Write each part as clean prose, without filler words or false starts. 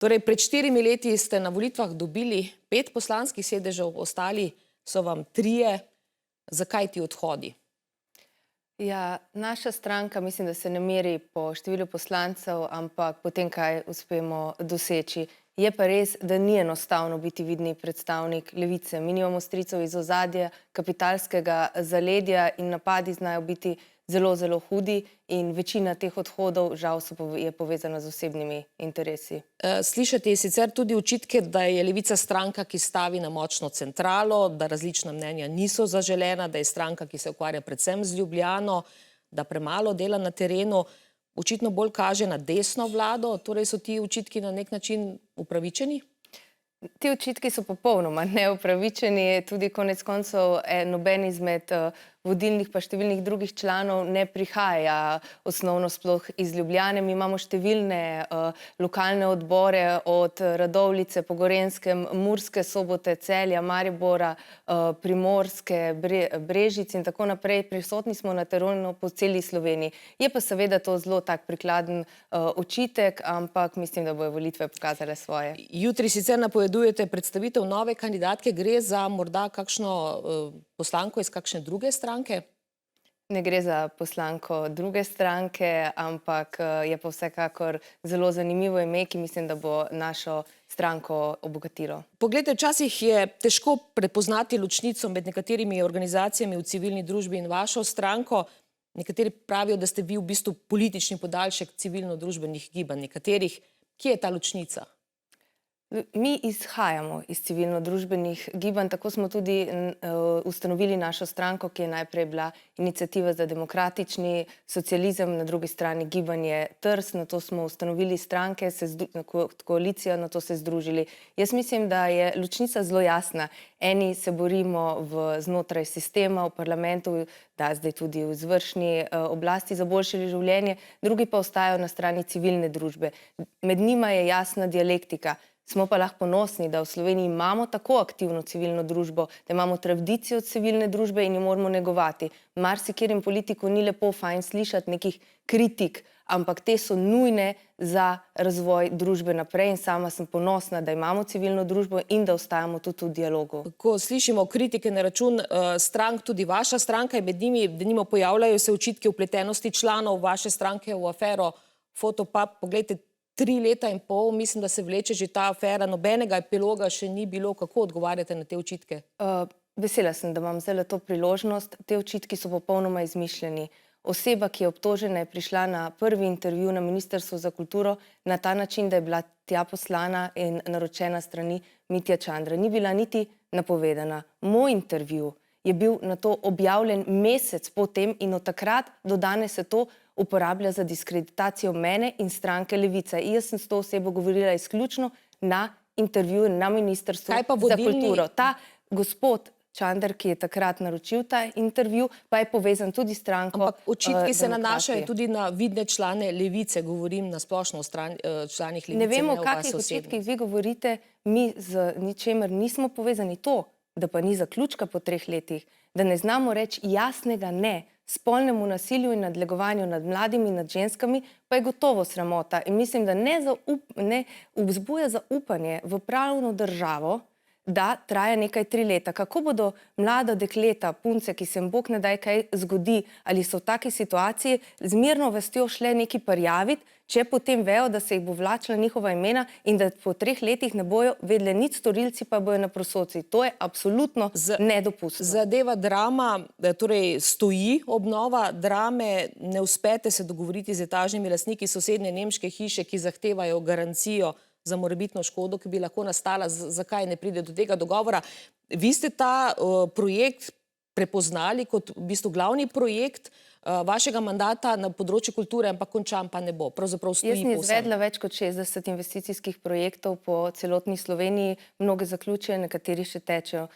Torej, pred 4 leti ste na volitvah dobili 5 poslanskih sedežev, ostali so vam 3. Zakaj ti odhodi? Ja, naša stranka mislim, da se ne meri po številu poslancev, ampak po tem, kaj uspemo doseči. Je pa res, da ni enostavno biti vidni predstavnik levice. Mi nimamo stricev iz ozadja kapitalskega zaledja in napadi znajo biti zelo, zelo hudi in večina teh odhodov žal je povezana z osebnimi interesi. Slišati je sicer tudi očitke, da je levica stranka, ki stavi na močno centralo, da različna mnenja niso zaželena, da je stranka, ki se ukvarja predvsem z Ljubljano, da premalo dela na terenu, očitno bolj kaže na desno vlado, torej so ti očitki na nek način upravičeni? Ti očitki so popolnoma neupravičeni, tudi konec koncev noben izmed vodilnih pa številnih drugih članov ne prihaja osnovno sploh iz Ljubljane. Mi imamo številne lokalne odbore od Radovljice po Gorenjskem, Murske Sobote, Celja, Maribora, Primorske, Brežic in tako naprej. Prisotni smo na terenu po celi Sloveniji. Je pa seveda to zelo tak prikladen očitek, ampak mislim, da bojo volitve pokazale svoje. Jutri sicer napovedujete predstavitev nove kandidatke. Gre za morda kakšno poslanko iz kakšne druge stranke? Ne gre za poslanko druge stranke, ampak je pa vsekakor zelo zanimivo ime, ki mislim, da bo našo stranko obogatilo. Poglejte, včasih je težko prepoznati ločnico med nekaterimi organizacijami v civilni družbi in vašo stranko. Nekateri pravijo, da ste vi v bistvu politični podaljšek civilno-družbenih gibanj. Nekaterih, kje je ta ločnica? Mi izhajamo iz civilno-družbenih gibanj, tako smo tudi ustanovili našo stranko, ki je najprej bila Iniciativa za demokratični socializem, na drugi strani gibanje Trst, nato smo ustanovili stranke, koalicijo, nato se združili. Jaz mislim, da je ločnica zelo jasna. Eni se borimo znotraj sistema, v parlamentu, da zdaj tudi v izvršni oblasti za boljše življenje, drugi pa ostajajo na strani civilne družbe. Med njima je jasna dialektika. Smo pa lahko ponosni, da v Sloveniji imamo tako aktivno civilno družbo, da imamo tradicijo civilne družbe in jo moramo negovati. Marsikaterem politiku ni lepo fajn slišati nekih kritik, ampak te so nujne za razvoj družbe naprej in sama sem ponosna, da imamo civilno družbo in da ostajamo tudi v dialogu. Ko slišimo kritike na račun strank, tudi vaša stranka je med njimi, denimo pojavljajo se očitki vpletenosti članov vaše stranke v afero Fotopub. Poglejte, 3 leta in pol, mislim, da se vleče že ta afera, nobenega epiloga še ni bilo. Kako odgovarjate na te očitke? Vesela sem, da imam zdaj to priložnost. Te očitki so popolnoma izmišljeni. Oseba, ki je obtožena, je prišla na prvi intervju na Ministrstvu za kulturo na ta način, da je bila tja poslana in naročena strani Mitje Čandra. Ni bila niti napovedana. Moj intervju je bil na to objavljen mesec potem in od takrat do danes se to uporablja za diskreditacijo mene in stranke Levica. Jaz sem s to osebo govorila izključno na intervjuju na Ministrstvu za kulturo. Ta gospod Čander, ki je takrat naročil ta intervju, pa je povezan tudi s stranko. Ampak očitki se nanašajo tudi na vidne člane Levice, govorim na splošno o članih Levice. Ne vemo, o kakšnih očitkih vi govorite, mi z ničemer nismo povezani. To, da pa ni zaključka po 3 letih, da ne znamo reči jasnega ne spolnemu nasilju in nadlegovanju nad mladimi in nad ženskami, pa je gotovo sramota. In mislim, da ne vzbuja zaupanje v pravno državo, da traja nekaj 3 leta. Kako bodo mlada dekleta, punce, ki se jim Bog ne daj kaj zgodi, ali so v taki situaciji, z mirno vestjo šle nekaj prijaviti, če potem vejo, da se jih bo vlačila njihova imena in da po 3 letih ne bojo vedeli nič, storilci pa bojo na prosoci. To je absolutno nedopustno. Zadeva Drama, torej stoji obnova Drame, ne uspete se dogovoriti z etažnimi lastniki sosednje nemške hiše, ki zahtevajo garancijo za morebitno škodo, ki bi lahko nastala. Zakaj ne pride do tega dogovora? Vi ste ta projekt prepoznali kot v bistvu glavni projekt vašega mandata na področju kulture, ampak končan pa ne bo. Pravzaprav stoji povsem. Jaz sem izvedla več kot 60 investicijskih projektov po celotni Sloveniji, mnoge zaključene, nekateri še tečejo.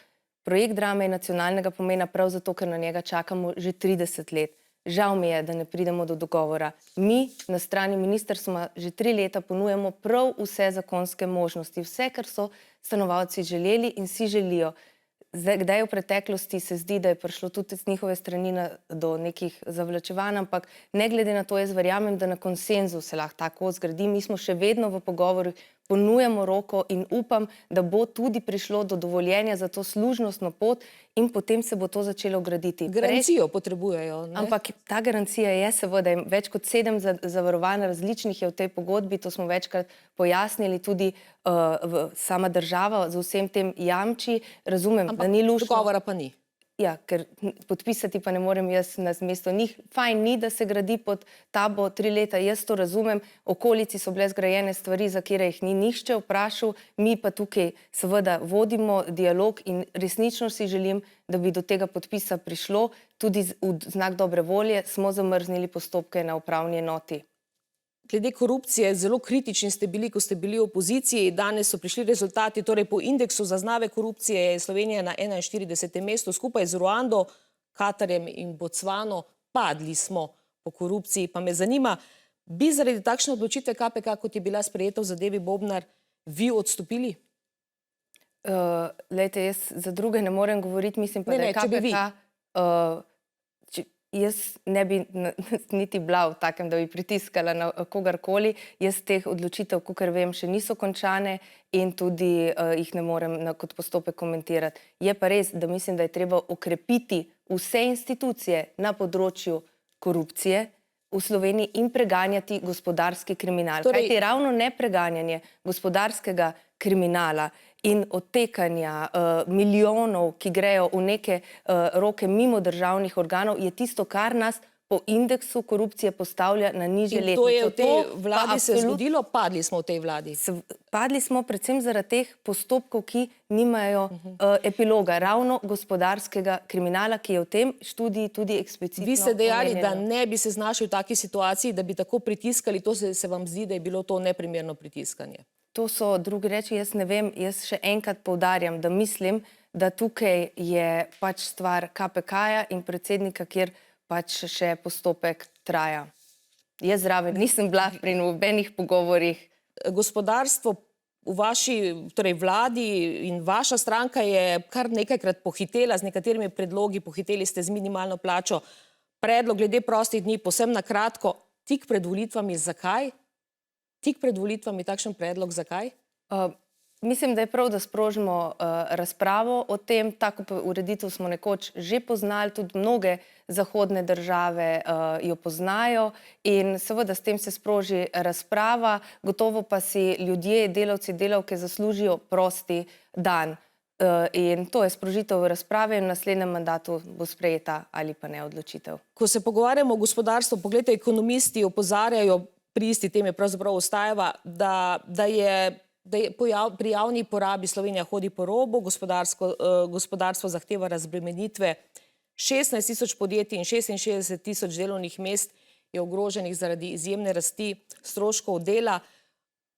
Projekt Drame je nacionalnega pomena prav zato, ker na njega čakamo že 30 let. Žal mi je, da ne pridemo do dogovora. Mi na strani ministrstva že 3 leta ponujamo prav vse zakonske možnosti, vse, kar so stanovalci želeli in si želijo. Kdaj v preteklosti se zdi, da je prišlo tudi z njihove strani do nekih zavlačevanj, ampak ne glede na to, jaz verjamem, da na konsenzu se lahko tako zgradi. Mi smo še vedno v ponujamo roko in upam, da bo tudi prišlo do dovoljenja za to služnostno pot in potem se bo to začelo graditi. Garancijo potrebujejo, ne? Ampak ta garancija je seveda več kot 7 zavarovanj različnih je v tej pogodbi, to smo večkrat pojasnili, tudi sama država z vsem tem jamči. Razumem, da ni luštno. Dogovora pa ni. Ja, ker podpisati pa ne morem jaz namesto njih. Fajn ni, da se gradi pod tabo 3 leta, jaz to razumem. Okolici so bile zgrajene stvari, za kire jih ni nihče vprašal, mi pa tukaj seveda vodimo dialog in resnično si želim, da bi do tega podpisa prišlo. Tudi v znak dobre volje smo zamrznili postopke na upravni enoti. Glede korupcije, zelo kritični ste bili, ko ste bili v opoziciji. Danes so prišli rezultati, torej po indeksu zaznave korupcije je Slovenija na 41. mestu, skupaj z Ruando, Katarjem in Bocvano. Padli smo po korupciji. Pa me zanima, bi zaradi takšne odločitve KPK, kot je bila sprejeta v zadevi Bobnar, vi odstopili? Glejte, jaz za druge ne morem govoriti, mislim pa, da je KPK... Jaz ne bi niti bila v takem, da bi pritiskala na kogarkoli. Jaz teh odločitev, kakor vem, še niso končane in tudi jih ne morem kot postopek komentirati. Je pa res, da mislim, da je treba okrepiti vse institucije na področju korupcije v Sloveniji in preganjati gospodarski kriminal. Kajti ravno nepreganjanje gospodarskega kriminala in odtekanja milijonov, ki grejo v neke roke mimo državnih organov, je tisto, kar nas po indeksu korupcije postavlja na nižje letnice. In to je v tej vladi se zgodilo? Padli smo v tej vladi? Padli smo predvsem zaradi teh postopkov, ki nimajo epiloga, ravno gospodarskega kriminala, ki je v tem študiji tudi eksplicitno omenjeno. Vi ste dejali, da ne bi se znašli v taki situaciji, da bi tako pritiskali. To se vam zdi, da je bilo to neprimerno pritiskanje? To so drugi reči, jaz ne vem, jaz še enkrat poudarjam, da mislim, da tukaj je pač stvar KPK-ja in predsednika, kjer pač še postopek traja. Jaz zraven nisem bila pri nobenih pogovorih. Gospodarstvo v vaši vladi in vaša stranka je kar nekajkrat pohitela z nekaterimi predlogi, pohiteli ste z minimalno plačo. Predlog glede prostih dni, povsem na kratko, tik pred volitvami, zakaj? Tik pred volitvami takšen predlog, zakaj? Mislim, da je prav, da sprožimo razpravo o tem. Tako ureditev smo nekoč že poznali, tudi mnoge zahodne države jo poznajo in seveda s tem se sproži razprava, gotovo pa si ljudje, delavci, delavke zaslužijo prosti dan. In to je sprožitev razprave in v naslednjem mandatu bo sprejeta ali pa ne odločitev. Ko se pogovarjamo o gospodarstvu, poglejte, ekonomisti opozarjajo, pri isti temi pravzaprav ostajava, da je pri javni porabi Slovenija hodi po robu, gospodarstvo zahteva razbremenitve. 16 tisoč podjetij in 66 tisoč delovnih mest je ogroženih zaradi izjemne rasti stroškov dela.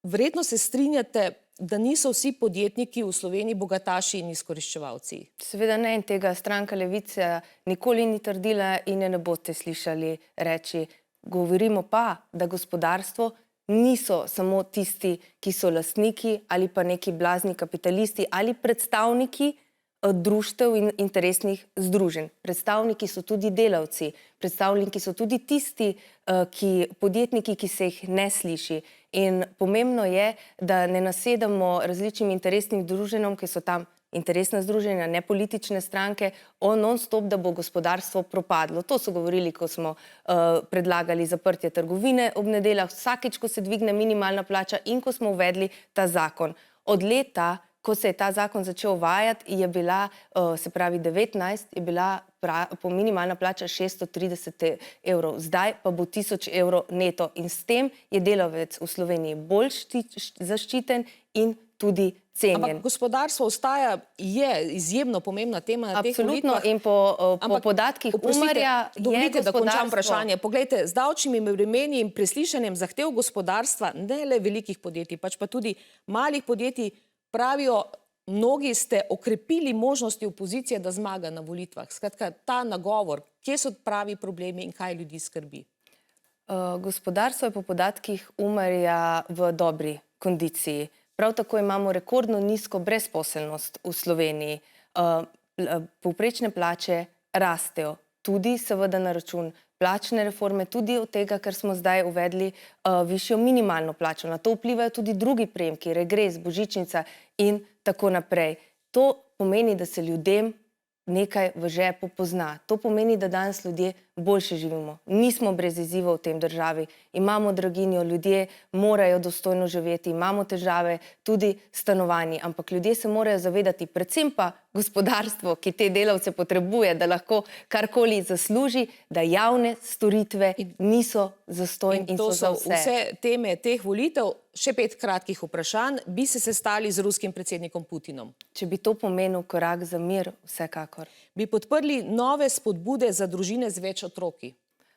Verjetno se strinjate, da niso vsi podjetniki v Sloveniji bogataši in izkoriščevalci. Seveda ne, in tega stranka Levica nikoli ni trdila in ne boste slišali reči. Govorimo pa, da gospodarstvo niso samo tisti, ki so lastniki ali pa neki blazni kapitalisti ali predstavniki društev in interesnih združenj. Predstavniki so tudi delavci, predstavniki so tudi tisti podjetniki, ki se jih ne sliši. In pomembno je, da ne nasedamo različnim interesnim združenjem, ki so tam interesna združenja, ne politične stranke, non-stop, da bo gospodarstvo propadlo. To so govorili, ko smo predlagali zaprtje trgovine ob nedeljah, vsakič, ko se dvigne minimalna plača in ko smo uvedli ta zakon. Od leta, ko se je ta zakon začel uvajati, je bila, se pravi 19, je bila minimalna plača 630 evrov. Zdaj pa bo 1000 evrov neto. In s tem je delavec v Sloveniji bolj zaščiten in tudi cenjen. Ampak gospodarstvo ostaja, je izjemno pomembna tema na teh volitvah. Absolutno in po podatkih Umarja je dovolite, da končam gospodarstvo... vprašanje. Poglejte, z davčnimi bremeni in preslišanjem zahtev gospodarstva, ne le velikih podjetij, pač pa tudi malih podjetij, pravijo, mnogi ste okrepili možnosti opozicije, da zmaga na volitvah. Skratka, ta nagovor, kje so pravi problemi in kaj ljudi skrbi? Gospodarstvo je po podatkih Umarja v dobri kondiciji. Prav tako imamo rekordno nizko brezposelnost v Sloveniji. Povprečne plače rastejo, tudi seveda na račun plačne reforme, tudi od tega, ker smo zdaj uvedli višjo minimalno plačo. Na to vplivajo tudi drugi prejemki, regres, božičnica in tako naprej. To pomeni, da se ljudem nekaj v žepu pozna. To pomeni, da danes ljudje boljše živimo. Nismo brez izzivov v tem državi. Imamo draginjo, ljudje morajo dostojno živeti, imamo težave tudi s stanovanji, ampak ljudje se morajo zavedati, predvsem pa gospodarstvo, ki te delavce potrebuje, da lahko karkoli zasluži, da javne storitve niso zastonj in so za To so vse teme teh volitev. Še 5 kratkih vprašanj. Bi se sestali z ruskim predsednikom Putinom? Če bi to pomenil korak za mir, vsekakor. Bi podprli nove spodbude za družine z več otroki?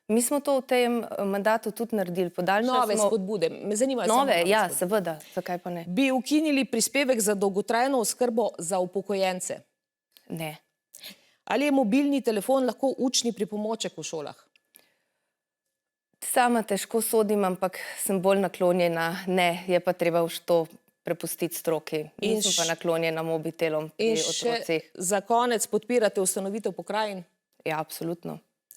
Mi smo to v tem mandatu tudi naredili. Nove spodbude. Me zanima Nove, ja, seveda. Zakaj pa ne? Bi ukinili prispevek za dolgotrajno oskrbo za upokojence? Ne. Ali je mobilni telefon lahko učni pripomoček v šolah? Sama težko sodim, ampak sem bolj naklonjena. Ne, je pa treba to prepustiti stroki. Nisem pa naklonjena mobitelom pri otrocih. In še za konec podpirate ustanovitev pokrajin? Ja, absolutno.